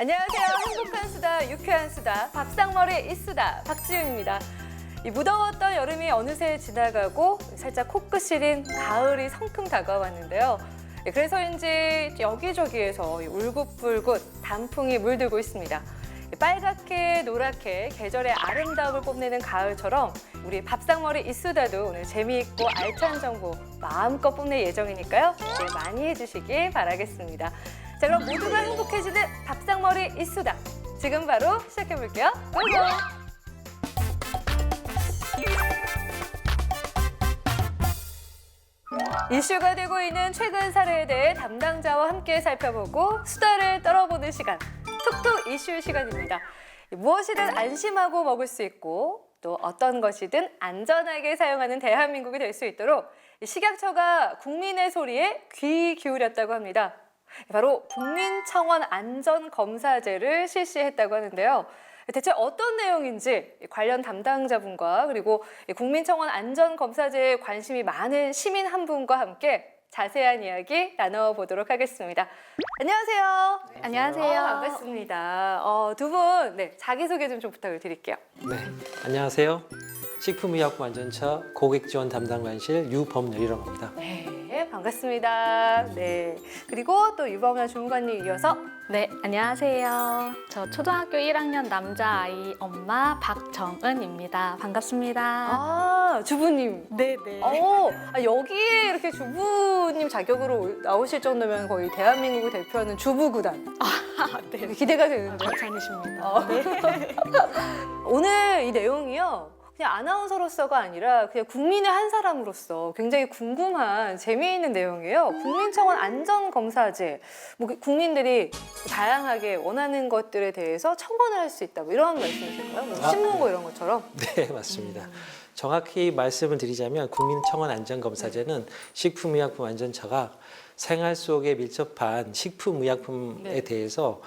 안녕하세요. 행복한 수다, 유쾌한 수다, 밥상머리 이수다 박지윤입니다. 이 무더웠던 여름이 어느새 지나가고 살짝 코끝 시린 가을이 성큼 다가왔는데요. 그래서인지 여기저기에서 울긋불긋 단풍이 물들고 있습니다. 빨갛게 노랗게 계절의 아름다움을 뽐내는 가을처럼 우리 밥상머리 이수다도 오늘 재미있고 알찬 정보 마음껏 뽐낼 예정이니까요. 기대 많이 해주시길 바라겠습니다. 자, 그럼 모두가 행복해지는 밥상머리 이수다. 지금 바로 시작해볼게요. 고고! 이슈가 되고 있는 최근 사례에 대해 담당자와 함께 살펴보고 수다를 떨어보는 시간. 톡톡 이슈 시간입니다. 무엇이든 안심하고 먹을 수 있고 또 어떤 것이든 안전하게 사용하는 대한민국이 될 수 있도록 식약처가 국민의 소리에 귀 기울였다고 합니다. 바로 국민청원 안전검사제를 실시했다고 하는데요. 대체 어떤 내용인지 관련 담당자분과 그리고 국민청원 안전검사제에 관심이 많은 시민 한 분과 함께 자세한 이야기 나눠보도록 하겠습니다. 안녕하세요. 안녕하세요. 반갑습니다. 두 분 자기소개 좀 부탁을 드릴게요. 네, 안녕하세요. 식품의약품 안전처 고객지원 담당관실 유범열이라고 합니다. 네, 반갑습니다. 네, 그리고 또 유범열 주무관님 이어서 네, 안녕하세요. 저 초등학교 1학년 남자아이 엄마 박정은입니다. 반갑습니다. 주부님. 네네. 여기에 이렇게 주부님 자격으로 나오실 정도면 거의 대한민국을 대표하는 주부구단. 네. 기대가 되는데. 괜찮으십니다. 네. 오늘 이 내용이요. 그냥 아나운서로서가 아니라 그냥 국민의 한 사람으로서 굉장히 궁금한 재미있는 내용이에요. 국민청원 안전검사제. 국민들이 다양하게 원하는 것들에 대해서 청원을 할 수 있다. 이런 말씀이실까요? 신문고 이런 것처럼? 네, 맞습니다. 정확히 말씀을 드리자면 국민청원 안전검사제는 식품의약품 안전처가 생활 속에 밀접한 식품의약품에 대해서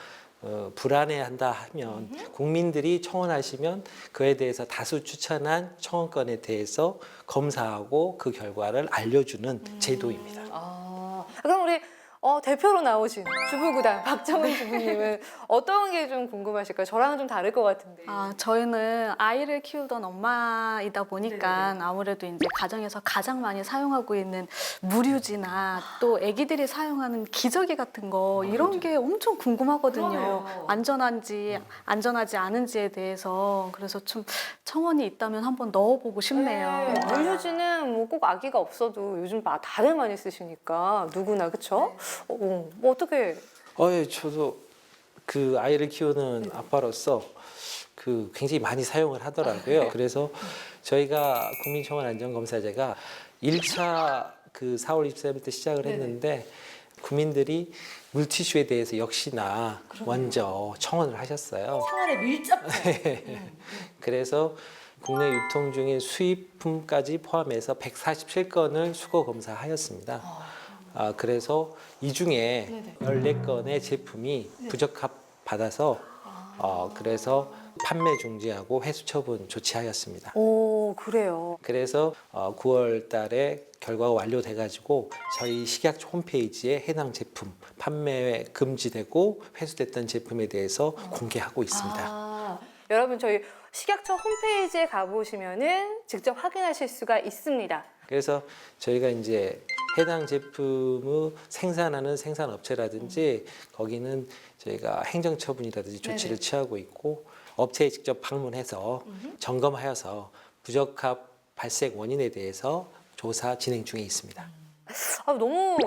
불안해한다 하면 국민들이 청원하시면 그에 대해서 다수 추천한 청원건에 대해서 검사하고 그 결과를 알려주는 제도입니다. 그럼 우리 대표로 나오신 주부구단 박정은 주부님은 어떤 게 좀 궁금하실까요? 저랑은 좀 다를 것 같은데. 저희는 아이를 키우던 엄마이다 보니까 네네. 아무래도 이제 가정에서 가장 많이 사용하고 있는 무류지나 또 아기들이 사용하는 기저귀 같은 거 이런 게 엄청 궁금하거든요. 그러네요. 안전한지 안전하지 않은지에 대해서 그래서 좀 청원이 있다면 한번 넣어보고 싶네요. 물휴지는 뭐 꼭 아기가 없어도 요즘 다들 많이 쓰시니까 누구나 그쵸? 뭐 어떻게? 예, 저도 그 아이를 키우는 아빠로서 그 굉장히 많이 사용을 하더라고요. 그래서 저희가 국민청원 안전검사제가 1차 그 4월 23일부터 시작을 했는데 국민들이 물티슈에 대해서 역시나 먼저 청원을 하셨어요. 청원에 밀접해. 그래서 국내 유통 중인 수입품까지 포함해서 147건을 수거 검사하였습니다. 그래서 이 중에 14건의 제품이 부적합 받아서 그래서 판매 중지하고 회수 처분 조치하였습니다. 오, 그래요. 그래서 9월 달에 결과가 완료돼 가지고 저희 식약처 홈페이지에 해당 제품 판매 금지되고 회수됐던 제품에 대해서 공개하고 있습니다. 여러분 저희 식약처 홈페이지에 가보시면은 직접 확인하실 수가 있습니다. 그래서 저희가 이제 해당 제품을 생산하는 생산업체라든지 거기는 저희가 행정처분이라든지 조치를 취하고 있고 업체에 직접 방문해서 점검하여서 부적합 발생 원인에 대해서 조사 진행 중에 있습니다. 너무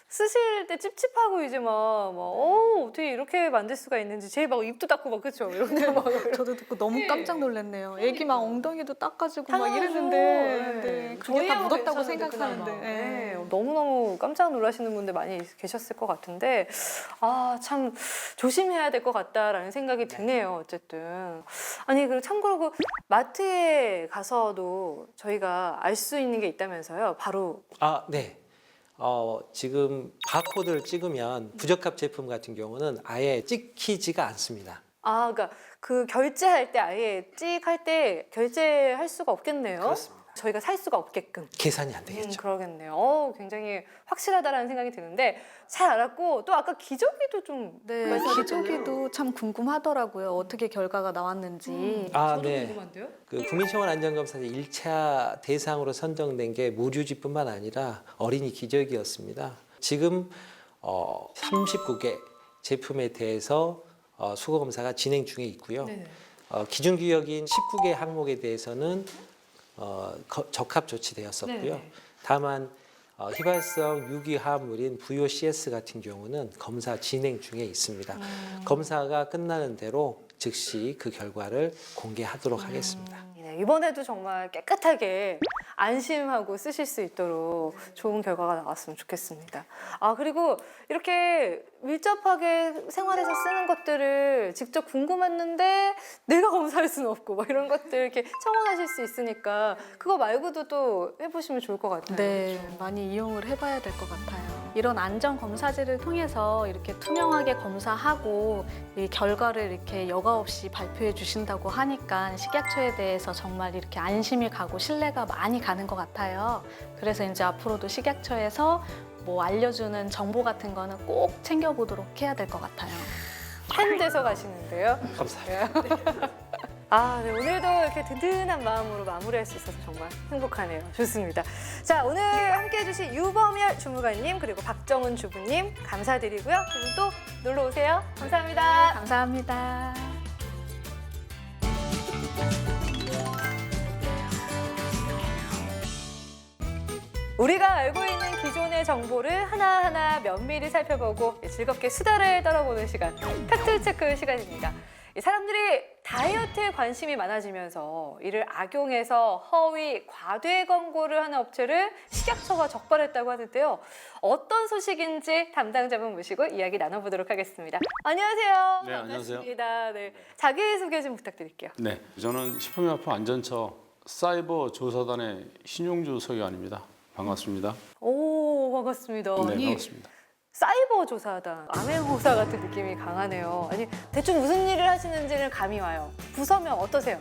쓰실 때 찝찝하고 이제 어떻게 이렇게 만들 수가 있는지 제일 막 입도 닦고 막 그쵸? 이렇게 막 저도 듣고 너무 깜짝 놀랐네요. 애기 막 엉덩이도 닦아주고 막 당연하죠. 이랬는데 그게 다 저희하고 묻었다고 괜찮은데 생각하는데. 그나마. 너무너무 깜짝 놀라시는 분들 많이 계셨을 것 같은데 참 조심해야 될 것 같다라는 생각이 드네요. 어쨌든 아니 그리고 참고로 그 마트에 가서도 저희가 알 수 있는 게 있다면서요. 바로 네. 지금 바코드를 찍으면 부적합 제품 같은 경우는 아예 찍히지가 않습니다. 그러니까 그 결제할 때 아예 찍 할 때 결제할 수가 없겠네요. 그렇습니다. 저희가 살 수가 없게끔. 계산이 안 되겠죠. 그러겠네요. 굉장히 확실하다라는 생각이 드는데 잘 알았고 또 아까 기저귀도 좀 네, 말씀하셨잖아요. 기저귀도 참 궁금하더라고요. 어떻게 결과가 나왔는지. 아, 네. 궁금한데요? 그 국민청원 안전검사 1차 대상으로 선정된 게 무류지뿐만 아니라 어린이 기저귀였습니다. 지금 39개 제품에 대해서 수거 검사가 진행 중에 있고요. 네. 기준규격인 19개 항목에 대해서는 적합 조치되었었고요. 네네. 다만 휘발성 유기화합물인 VOCs 같은 경우는 검사 진행 중에 있습니다. 검사가 끝나는 대로 즉시 그 결과를 공개하도록 하겠습니다. 네, 이번에도 정말 깨끗하게 안심하고 쓰실 수 있도록 좋은 결과가 나왔으면 좋겠습니다. 아, 그리고 이렇게 밀접하게 생활에서 쓰는 것들을 직접 궁금했는데 내가 검사할 수는 없고 막 이런 것들 이렇게 청원하실 수 있으니까 그거 말고도 또 해보시면 좋을 것 같아요. 네, 많이 이용을 해봐야 될 것 같아요. 이런 안전 검사제를 통해서 이렇게 투명하게 검사하고 이 결과를 이렇게 여과 없이 발표해 주신다고 하니까 식약처에 대해서 정말 이렇게 안심이 가고 신뢰가 많이 가는 것 같아요. 그래서 이제 앞으로도 식약처에서 뭐 알려주는 정보 같은 거는 꼭 챙겨보도록 해야 될 것 같아요. 한 데서 가시는데요. 감사합니다. 아, 네, 오늘도 이렇게 든든한 마음으로 마무리할 수 있어서 정말 행복하네요. 좋습니다. 자, 오늘 함께해 주신 유범열 주무관님 그리고 박정은 주부님 감사드리고요. 그리고 또 놀러 오세요. 감사합니다. 감사합니다. 우리가 알고 있는 기존의 정보를 하나하나 면밀히 살펴보고 즐겁게 수다를 떨어보는 시간, 팩트체크 시간입니다. 이 사람들이 다이어트에 관심이 많아지면서 이를 악용해서 허위, 과대 광고를 하는 업체를 식약처가 적발했다고 하는데요. 어떤 소식인지 담당자분 모시고 이야기 나눠보도록 하겠습니다. 안녕하세요. 네, 안녕하세요. 반갑습니다. 네, 자기소개 좀 부탁드릴게요. 네, 저는 식품의약품안전처 사이버 조사단의 신용주 서기관입니다. 반갑습니다. 오, 반갑습니다. 네, 아니, 반갑습니다. 사이버 조사단, 암행어사 같은 느낌이 강하네요. 아니, 대충 무슨 일을 하시는지는 감이 와요. 부서면 어떠세요?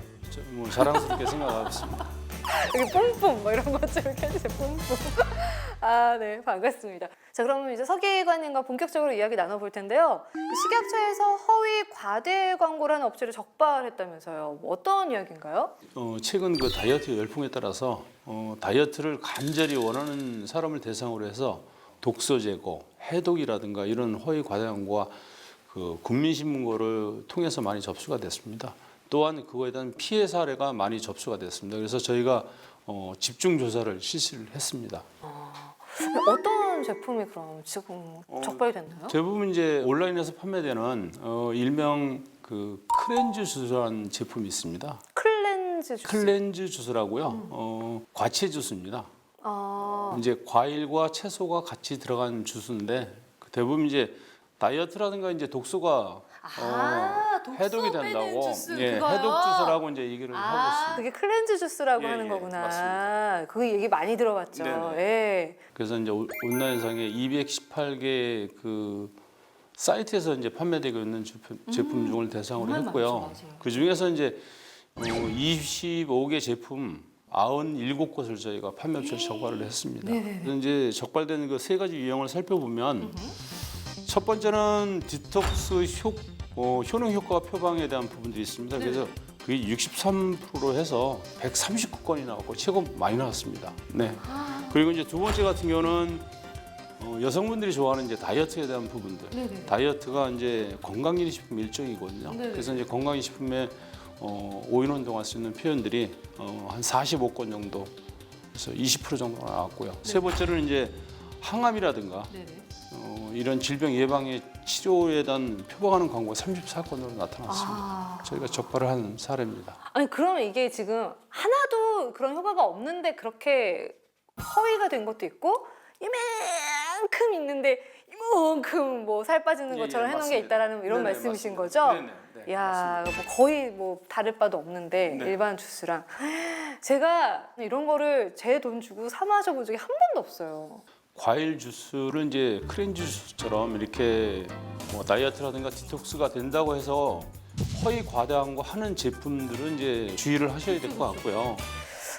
뭐 자랑스럽게 생각하고 있습니다. 여기 뿜뿜 뭐 이런 것 좀 이렇게 해주세요. 뿜뿜. 아, 네, 반갑습니다. 자, 그러면 이제 서기관님과 본격적으로 이야기 나눠볼 텐데요. 식약처에서 허위 과대 광고를 하는 업체를 적발했다면서요. 뭐 어떤 이야기인가요? 최근 그 다이어트 열풍에 따라서 다이어트를 간절히 원하는 사람을 대상으로 해서 독소 제거, 해독이라든가 이런 허위 과대 광고가 그 국민신문고를 통해서 많이 접수가 됐습니다. 또한 그거에 대한 피해 사례가 많이 접수가 됐습니다. 그래서 저희가 집중 조사를 실시를 했습니다. 어떤 제품이 그럼 지금 적발이 됐나요? 대부분 이제 온라인에서 판매되는 일명 그 클렌즈 주스라는 제품이 있습니다. 클렌즈 주스. 클렌즈 주스라고요. 과채 주스입니다. 아, 이제 과일과 채소가 같이 들어간 주스인데 대부분 이제 다이어트라든가 이제 독소가 독소 해독이 빼는 된다고 주스, 예, 그거요? 해독 주스라고 이제 얘기를 하고 있습니다. 그게 클렌즈 주스라고 예, 하는 예, 거구나. 맞습니다. 그 얘기 많이 들어봤죠. 네네. 예. 그래서 이제 온라인상에 218개 그 사이트에서 이제 판매되고 있는 제품 중을 대상으로 정말 했고요. 많죠, 맞아요. 그 중에서 이제 25개 제품 97곳을 저희가 판매업체에 적발을 했습니다. 그래서 이제 적발된 그 세 가지 유형을 살펴보면 첫 번째는 디톡스 효능 효과 표방에 대한 부분들이 있습니다. 그래서 그게 63% 해서 139건이 나왔고 최고 많이 나왔습니다. 네. 그리고 이제 두 번째 같은 경우는 여성분들이 좋아하는 이제 다이어트에 대한 부분들. 다이어트가 이제 건강기능식품 일종이거든요. 그래서 이제 건강기능식품에 올인원동할 수 있는 표현들이 한 45건 정도, 그래서 20% 정도가 나왔고요. 세 번째는 이제 항암이라든가 이런 질병 예방의 치료에 대한 표방하는 광고가 34건으로 나타났습니다. 저희가 적발을 한 사례입니다. 아니, 그러면 이게 지금 하나도 그런 효과가 없는데 그렇게 허위가 된 것도 있고 이만큼 있는데 이만큼 뭐 살 빠지는 예, 것처럼 예, 해놓은 게 맞습니다. 있다라는 이런 네네, 말씀이신 맞습니다. 거죠? 네네, 네, 야, 뭐 거의 뭐 다를 바도 없는데 네. 일반 주스랑 제가 이런 거를 제 돈 주고 사 마셔본 적이 한 번도 없어요. 과일 주스를 이제 클렌즈 주스처럼 이렇게 뭐 다이어트라든가 디톡스가 된다고 해서 허위 과다한 거 하는 제품들은 이제 주의를 하셔야 될 것 같고요.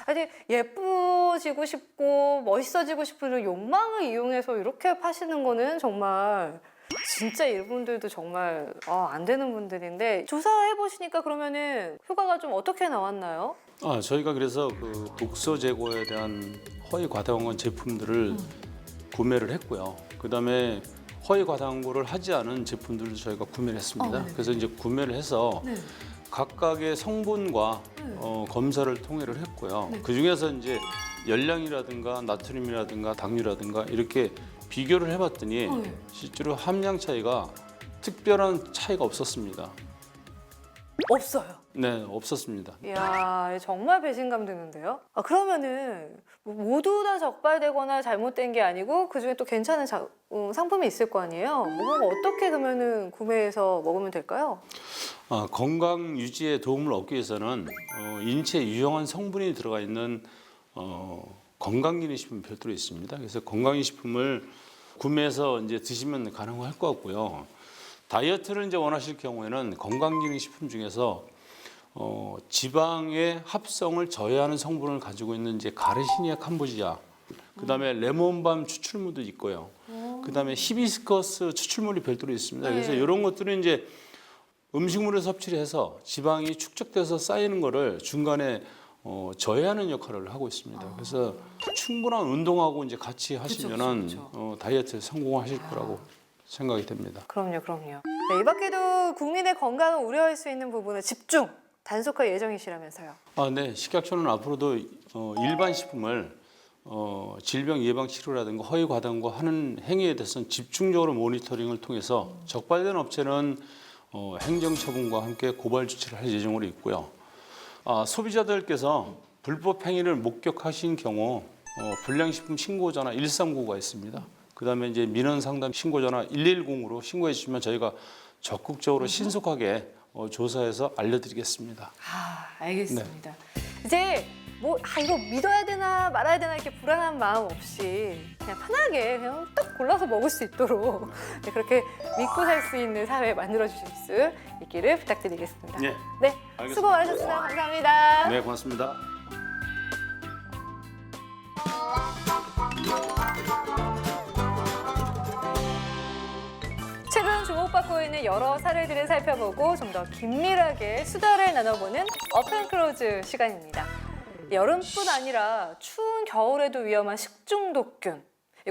아니 예뻐지고 싶고 멋있어지고 싶은 욕망을 이용해서 이렇게 파시는 거는 정말 진짜 이분들도 정말 안 되는 분들인데 조사해 보시니까 그러면은 효과가 좀 어떻게 나왔나요? 저희가 그래서 그 독소 제거에 대한 허위 과다 광고 제품들을 구매를 했고요. 그다음에 허위 과다 광고를 하지 않은 제품들도 저희가 구매를 했습니다. 그래서 이제 구매를 해서 각각의 성분과 검사를 통해를 했고요. 그 중에서 이제 열량이라든가 나트륨이라든가 당류라든가 이렇게 비교를 해봤더니 실제로 함량 차이가 특별한 차이가 없었습니다. 없어요. 네, 없었습니다. 이야, 정말 배신감 드는데요? 그러면은 모두 다 적발되거나 잘못된 게 아니고 그중에 또 괜찮은 상품이 있을 거 아니에요? 그럼 어떻게 그러면은 구매해서 먹으면 될까요? 건강 유지에 도움을 얻기 위해서는 인체에 유용한 성분이 들어가 있는 건강기능식품 별도로 있습니다. 그래서 건강기능식품을 구매해서 이제 드시면 가능할 것 같고요. 다이어트를 이제 원하실 경우에는 건강기능식품 중에서 지방의 합성을 저해하는 성분을 가지고 있는 이제 가르시니아 캄보지아, 그다음에 레몬밤 추출물도 있고요. 그다음에 히비스커스 추출물이 별도로 있습니다. 그래서 이런 것들은 이제 음식물을 섭취를 해서 지방이 축적돼서 쌓이는 거를 중간에 저해하는 역할을 하고 있습니다. 그래서 충분한 운동하고 이제 같이 하시면은 다이어트에 성공하실 거라고 생각이 됩니다. 그럼요. 네, 이 밖에도 국민의 건강을 우려할 수 있는 부분은 집중, 단속할 예정이시라면서요. 네. 식약처는 앞으로도 일반 식품을 질병 예방 치료라든가 허위 과다 광고 하는 행위에 대해서는 집중적으로 모니터링을 통해서 적발된 업체는 행정처분과 함께 고발 조치를 할 예정으로 있고요. 소비자들께서 불법 행위를 목격하신 경우 불량식품 신고 전화 139가 있습니다. 그다음에 이제 민원 상담 신고 전화 110으로 신고해 주시면 저희가 적극적으로 신속하게 조사해서 알려드리겠습니다. 알겠습니다. 이제 이거 믿어야 되나 말아야 되나 이렇게 불안한 마음 없이 그냥 편하게 그냥 딱 골라서 먹을 수 있도록 그렇게 믿고 살 수 있는 사회 만들어 주실 수 있기를 부탁드리겠습니다. 네. 네, 알겠습니다. 수고 많으셨습니다. 감사합니다. 네, 고맙습니다. 최근 주목받고 있는 여러 사례들을 살펴보고 좀 더 긴밀하게 수다를 나눠보는 업앤클로즈 시간입니다. 여름뿐 아니라 추운 겨울에도 위험한 식중독균.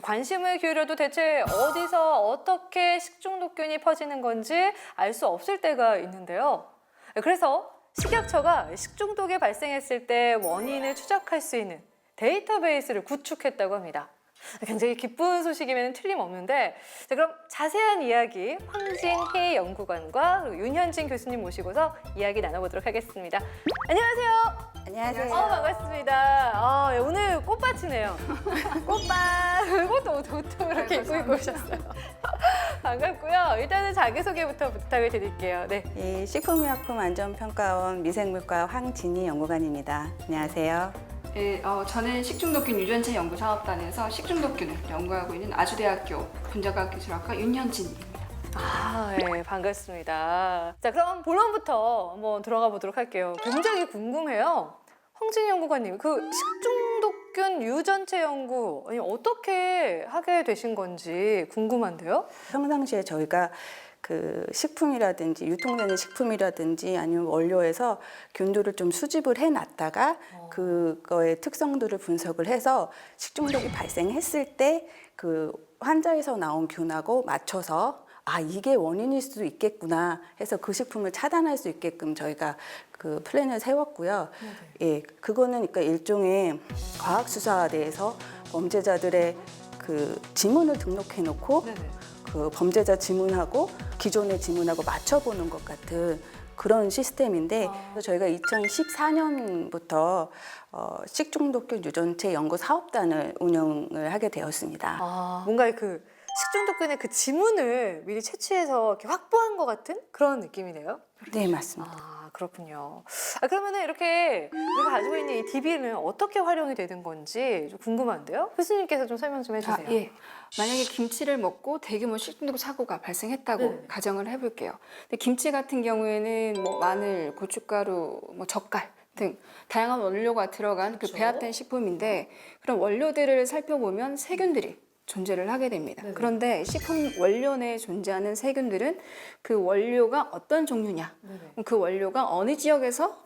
관심을 기울여도 대체 어디서 어떻게 식중독균이 퍼지는 건지 알 수 없을 때가 있는데요. 그래서 식약처가 식중독이 발생했을 때 원인을 추적할 수 있는 데이터베이스를 구축했다고 합니다. 굉장히 기쁜 소식이면 틀림없는데 그럼 자세한 이야기 황진희 연구관과 그리고 윤현진 교수님 모시고서 이야기 나눠보도록 하겠습니다. 안녕하세요. 안녕하세요. 반갑습니다. 오늘 꽃밭이네요. 꽃밭. 꽃도 옷도 이렇게 입고 오셨어요. 반갑고요. 일단은 자기소개부터 부탁을 드릴게요. 네. 예, 식품의약품안전평가원 미생물과 황진희 연구관입니다. 안녕하세요. 네, 저는 식중독균 유전체 연구사업단에서 식중독균을 연구하고 있는 아주대학교 분자과학기술학과 윤현진입니다. 네, 반갑습니다. 자, 그럼 본론부터 한번 들어가 보도록 할게요. 굉장히 궁금해요. 황진희 연구관님, 그 식중독균 유전체 연구 어떻게 하게 되신 건지 궁금한데요? 평상시에 저희가 그 식품이라든지 유통되는 식품이라든지 아니면 원료에서 균들을 좀 수집을 해놨다가 그거의 특성들을 분석을 해서 식중독이 발생했을 때 그 환자에서 나온 균하고 맞춰서 이게 원인일 수도 있겠구나 해서 그 식품을 차단할 수 있게끔 저희가 그 플랜을 세웠고요. 예, 그거는 그러니까 일종의 과학수사대에서 범죄자들의 그 지문을 등록해 놓고 그 범죄자 지문하고 기존의 지문하고 맞춰보는 것 같은 그런 시스템인데 저희가 2014년부터 식중독균 유전체 연구 사업단을 운영을 하게 되었습니다. 뭔가 그 식중독균의 그 지문을 미리 채취해서 이렇게 확보한 것 같은 그런 느낌이네요. 네, 맞습니다. 그렇군요. 그러면은 이렇게 우리가 가지고 있는 이 DB는 어떻게 활용이 되는 건지 좀 궁금한데요. 교수님께서 좀 설명 좀 해주세요. 예. 만약에 김치를 먹고 대규모 식중독 사고가 발생했다고 네. 가정을 해볼게요. 근데 김치 같은 경우에는 뭐 마늘, 고춧가루, 뭐 젓갈 등 다양한 원료가 들어간 그 그렇죠. 배합된 식품인데 그런 원료들을 살펴보면 세균들이 존재를 하게 됩니다. 네네. 그런데 식품 원료 내에 존재하는 세균들은 그 원료가 어떤 종류냐, 그 원료가 어느 지역에서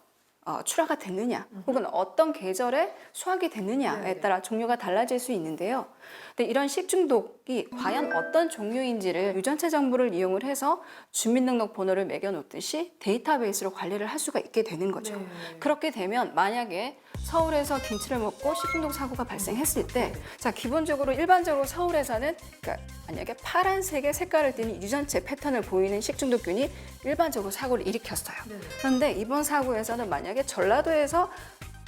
출하가 됐느냐, 혹은 어떤 계절에 수확이 됐느냐에 네네. 따라 종류가 달라질 수 있는데요. 근데 이런 식중독이 과연 어떤 종류인지를 유전체 정보를 이용을 해서 주민등록번호를 매겨놓듯이 데이터베이스로 관리를 할 수가 있게 되는 거죠. 네. 그렇게 되면 만약에 서울에서 김치를 먹고 식중독 사고가 발생했을 때, 자 기본적으로 일반적으로 서울에서는 그러니까 만약에 파란색의 색깔을 띠는 유전체 패턴을 보이는 식중독균이 일반적으로 사고를 일으켰어요. 그런데 이번 사고에서는 만약에 전라도에서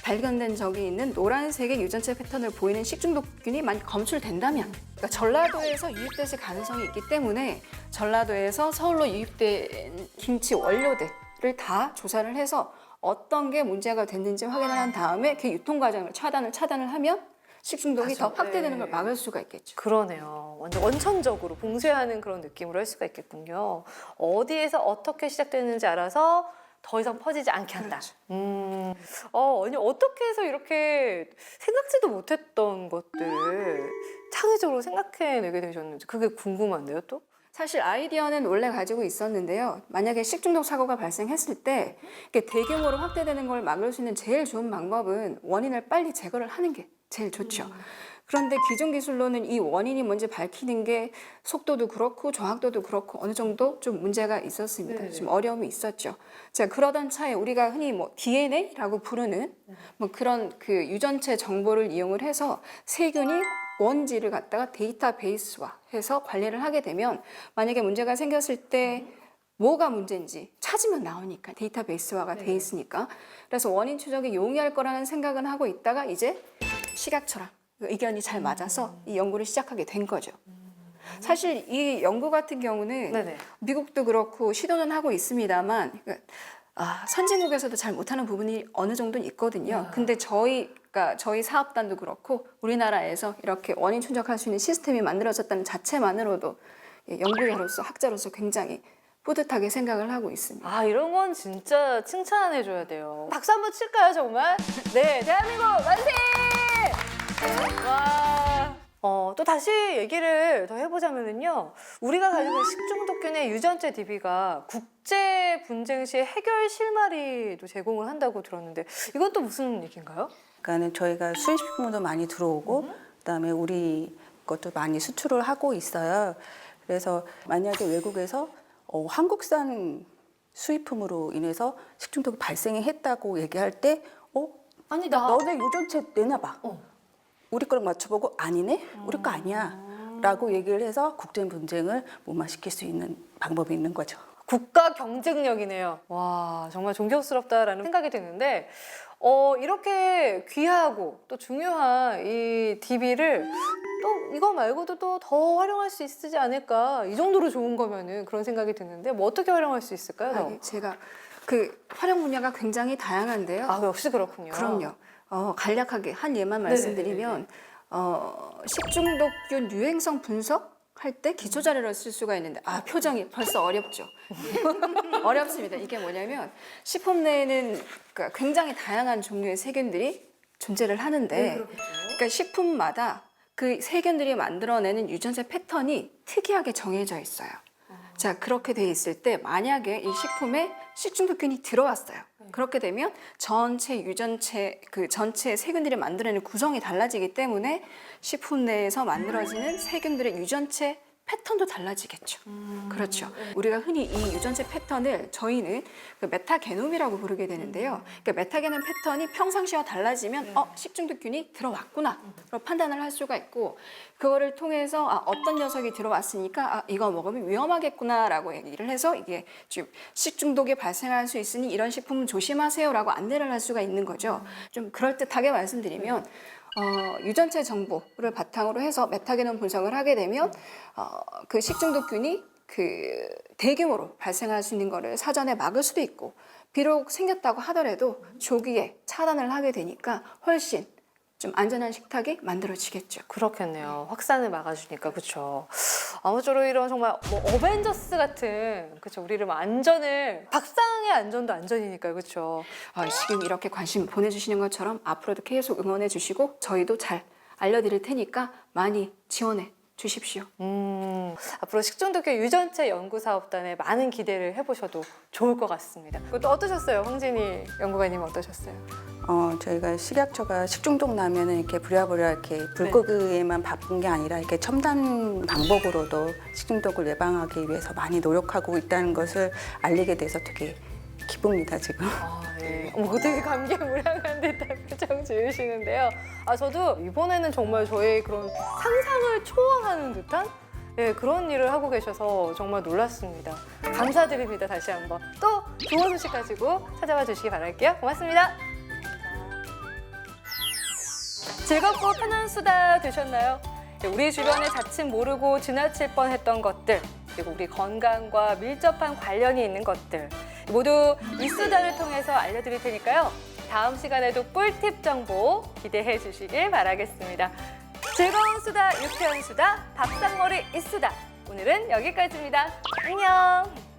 발견된 적이 있는 노란색의 유전체 패턴을 보이는 식중독균이 만약 검출된다면, 그러니까 전라도에서 유입됐을 가능성이 있기 때문에 전라도에서 서울로 유입된 김치 원료들을 다 조사를 해서 어떤 게 문제가 됐는지 확인을 한 다음에 그 유통 과정을 차단을 하면 식중독이 더 확대되는 걸 막을 수가 있겠죠. 그러네요. 완전 원천적으로 봉쇄하는 그런 느낌으로 할 수가 있겠군요. 어디에서 어떻게 시작되는지 알아서 더 이상 퍼지지 않게 한다. 아니 어떻게 해서 이렇게 생각지도 못했던 것들을 창의적으로 생각해내게 되셨는지 그게 궁금한데요, 또? 사실 아이디어는 원래 가지고 있었는데요. 만약에 식중독 사고가 발생했을 때 이게 대규모로 확대되는 걸 막을 수 있는 제일 좋은 방법은 원인을 빨리 제거를 하는 게 제일 좋죠. 그런데 기존 기술로는 이 원인이 뭔지 밝히는 게 속도도 그렇고 정확도도 그렇고 어느 정도 좀 문제가 있었습니다. 네네. 좀 어려움이 있었죠. 자, 그러던 차에 우리가 흔히 뭐 DNA라고 부르는 뭐 그런 그 유전체 정보를 이용을 해서 세균이 원지를 갖다가 데이터베이스화 해서 관리를 하게 되면 만약에 문제가 생겼을 때 뭐가 문제인지 찾으면 나오니까 데이터베이스화가 돼 있으니까 그래서 원인 추적이 용이할 거라는 생각은 하고 있다가 이제 시각처럼 의견이 잘 맞아서 이 연구를 시작하게 된 거죠. 사실 이 연구 같은 경우는 네네. 미국도 그렇고 시도는 하고 있습니다만 선진국에서도 잘 못하는 부분이 어느 정도는 있거든요. 근데 그러니까 저희 사업단도 그렇고 우리나라에서 이렇게 원인 추적할 수 있는 시스템이 만들어졌다는 자체만으로도 연구자로서 학자로서 굉장히 뿌듯하게 생각을 하고 있습니다. 아 이런 건 진짜 칭찬해줘야 돼요. 박수 한번 칠까요, 정말? 네, 대한민국 만세! 와. 또 다시 얘기를 더 해보자면요. 우리가 가지고 있는 식중독균의 유전체 DB가 국제 분쟁 시 해결 실마리도 제공을 한다고 들었는데 이건 또 무슨 얘기인가요? 그러니까는 저희가 수입식품도 많이 들어오고 그다음에 우리 것도 많이 수출을 하고 있어요. 그래서 만약에 외국에서 한국산 수입품으로 인해서 식중독이 발생했다고 얘기할 때 아니 너네 유전체 내놔봐. 우리 거랑 맞춰보고 아니네? 우리 거 아니야. 라고 얘기를 해서 국제 분쟁을 무마시킬 수 있는 방법이 있는 거죠. 국가 경쟁력이네요. 와, 정말 존경스럽다라는 생각이 드는데, 이렇게 귀하고 또 중요한 이 DB를 또 이거 말고도 또 더 활용할 수 있지 않을까. 이 정도로 좋은 거면은 그런 생각이 드는데, 뭐 어떻게 활용할 수 있을까요? 제가 그 활용 분야가 굉장히 다양한데요. 역시 그렇군요. 그럼요. 간략하게 한 예만 말씀드리면 식중독균 유행성 분석할 때 기초 자료를 쓸 수가 있는데 표정이 벌써 어렵죠. 어렵습니다. 이게 뭐냐면 식품 내에는 그러니까 굉장히 다양한 종류의 세균들이 존재를 하는데 그러니까 식품마다 그 세균들이 만들어내는 유전체 패턴이 특이하게 정해져 있어요. 자, 그렇게 돼 있을 때 만약에 이 식품에 식중독균이 들어왔어요. 그렇게 되면 전체 유전체 그 전체 세균들이 만들어내는 구성이 달라지기 때문에 식품 내에서 만들어지는 세균들의 유전체 패턴도 달라지겠죠. 그렇죠. 우리가 흔히 이 유전체 패턴을 저희는 그 메타게놈이라고 부르게 되는데요. 그러니까 메타게놈 패턴이 평상시와 달라지면 식중독균이 들어왔구나 로 판단을 할 수가 있고 그거를 통해서 어떤 녀석이 들어왔으니까 이거 먹으면 위험하겠구나라고 얘기를 해서 이게 좀 식중독이 발생할 수 있으니 이런 식품은 조심하세요라고 안내를 할 수가 있는 거죠. 좀 그럴듯하게 말씀드리면 유전체 정보를 바탕으로 해서 메타게놈 분석을 하게 되면 그 식중독균이 그 대규모로 발생할 수 있는 거를 사전에 막을 수도 있고 비록 생겼다고 하더라도 조기에 차단을 하게 되니까 훨씬 좀 안전한 식탁이 만들어지겠죠. 그렇겠네요. 확산을 막아주니까 그렇죠. 아무쪼록 이런 정말 뭐 어벤져스 같은 그렇죠. 우리를 뭐 안전을 박상의 안전도 안전이니까요, 그렇죠. 지금 이렇게 관심 보내주시는 것처럼 앞으로도 계속 응원해 주시고 저희도 잘 알려드릴 테니까 많이 지원해 주십시오. 앞으로 식중독계 유전체 연구사업단에 많은 기대를 해보셔도 좋을 것 같습니다. 또 어떠셨어요, 황진희 연구관님 어떠셨어요? 저희가 식약처가 식중독 나면은 이렇게 부랴부랴 이렇게 불 끄기에만 바쁜 게 아니라 이렇게 첨단 방법으로도 식중독을 예방하기 위해서 많이 노력하고 있다는 것을 알리게 돼서 되게 기쁩니다, 지금. 네. 되게 감개무량한 듯한 표정 지으시는데요. 저도 이번에는 정말 저의 그런 상상을 초월하는 듯한 그런 일을 하고 계셔서 정말 놀랐습니다. 감사드립니다, 다시 한번. 또 좋은 소식 가지고 찾아와 주시기 바랄게요. 고맙습니다. 즐겁고 편한 수다 되셨나요? 우리 주변에 자칫 모르고 지나칠 뻔했던 것들, 그리고 우리 건강과 밀접한 관련이 있는 것들 모두 이 수다를 통해서 알려드릴 테니까요. 다음 시간에도 꿀팁 정보 기대해 주시길 바라겠습니다. 즐거운 수다, 유쾌한 수다, 밥상머리 이 수다. 오늘은 여기까지입니다. 안녕.